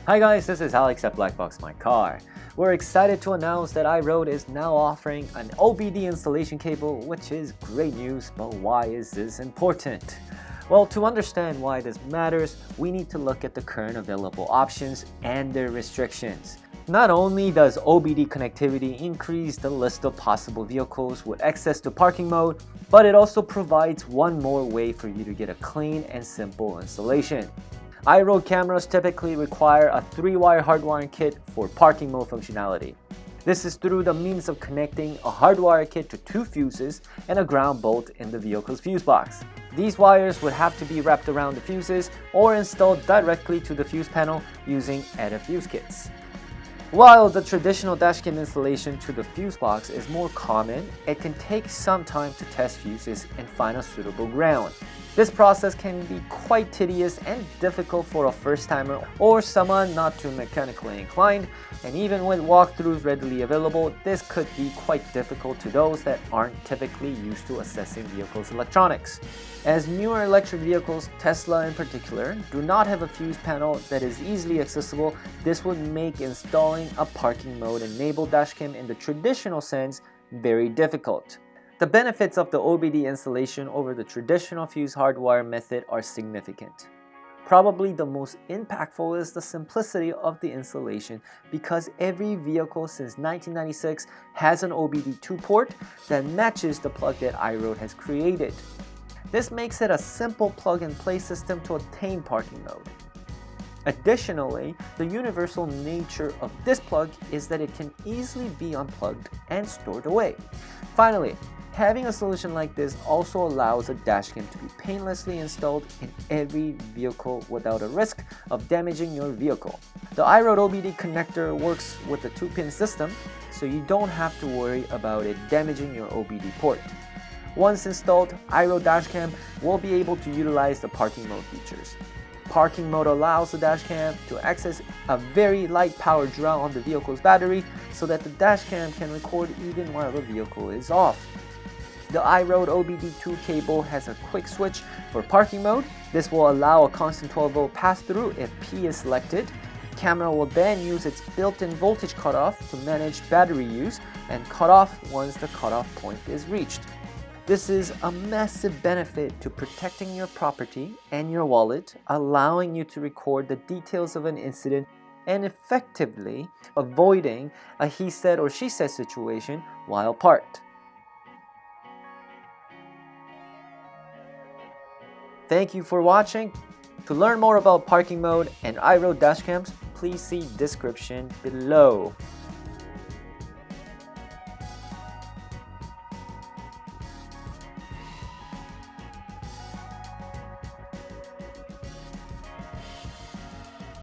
Hi guys, this is Alex at BlackboxMyCar. We're excited to announce that IROAD is now offering an OBD installation cable, which is great news, but why is this important? Well, to understand why this matters, we need to look at the current available options and their restrictions. Not only does OBD connectivity increase the list of possible vehicles with access to parking mode, but it also provides one more way for you to get a clean and simple installation. IROAD cameras typically require a 3-wire hardwiring kit for parking mode functionality. This is through the means of connecting a hardwire kit to 2 fuses and a ground bolt in the vehicle's fuse box. These wires would have to be wrapped around the fuses or installed directly to the fuse panel using added fuse kits. While the traditional dashcam installation to the fuse box is more common, it can take some time to test fuses and find a suitable ground. This process can be quite tedious and difficult for a first-timer or someone not too mechanically inclined, and even with walkthroughs readily available, this could be quite difficult to those that aren't typically used to assessing vehicles' electronics. As newer electric vehicles, Tesla in particular, do not have a fuse panel that is easily accessible, this would make installing a parking mode enabled dashcam in the traditional sense very difficult. The benefits of the OBD installation over the traditional fuse hardwire method are significant. Probably the most impactful is the simplicity of the installation, because every vehicle since 1996 has an OBD-II port that matches the plug that IROAD has created. This makes it a simple plug-and-play system to attain parking mode. Additionally, the universal nature of this plug is that it can easily be unplugged and stored away. Finally, having a solution like this also allows a dashcam to be painlessly installed in every vehicle without a risk of damaging your vehicle. The IROAD OBD connector works with a 2-pin system, so you don't have to worry about it damaging your OBD port. Once installed, IROAD dashcam will be able to utilize the parking mode features. Parking mode allows the dashcam to access a very light power draw on the vehicle's battery so that the dashcam can record even while the vehicle is off. The IROAD OBD-II cable has a quick switch for parking mode. This will allow a constant 12-volt pass-through if P is selected. The camera will then use its built-in voltage cutoff to manage battery use and cut off once the cutoff point is reached. This is a massive benefit to protecting your property and your wallet, allowing you to record the details of an incident and effectively avoiding a he said or she said situation while parked. Thank you for watching. To learn more about parking mode and IROAD dashcams, please see description below.